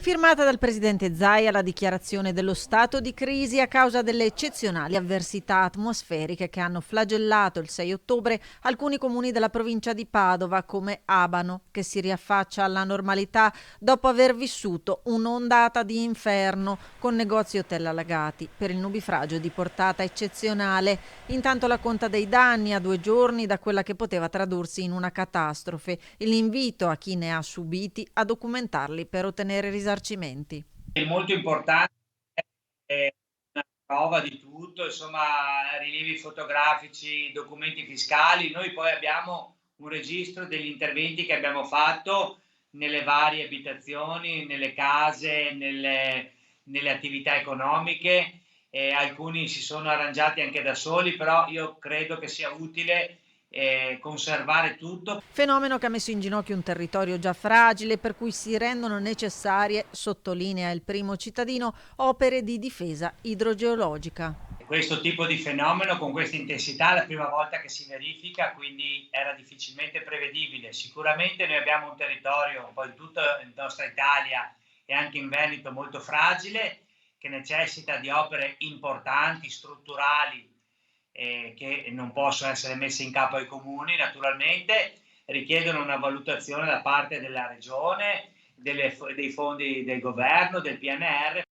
Firmata dal presidente Zaia la dichiarazione dello stato di crisi a causa delle eccezionali avversità atmosferiche che hanno flagellato il 6 ottobre alcuni comuni della provincia di Padova, come Abano, che si riaffaccia alla normalità dopo aver vissuto un'ondata di inferno con negozi e hotel allagati per il nubifragio di portata eccezionale. Intanto la conta dei danni a 2 giorni da quella che poteva tradursi in una catastrofe e l'invito a chi ne ha subiti a documentarli per ottenere risarcimenti. È molto importante, è una prova di tutto, insomma, rilievi fotografici, documenti fiscali. Noi poi abbiamo un registro degli interventi che abbiamo fatto nelle varie abitazioni, nelle case, nelle attività economiche. Alcuni si sono arrangiati anche da soli, però io credo che sia utile conservare tutto. Fenomeno che ha messo in ginocchio un territorio già fragile, per cui si rendono necessarie, sottolinea il primo cittadino, opere di difesa idrogeologica. Questo tipo di fenomeno con questa intensità è la prima volta che si verifica, quindi era difficilmente prevedibile. Sicuramente noi abbiamo un territorio, un po' in tutta la nostra Italia e anche in Veneto, molto fragile, che necessita di opere importanti, strutturali, che non possono essere messe in capo ai comuni, naturalmente, richiedono una valutazione da parte della regione, dei fondi del governo, del PNR.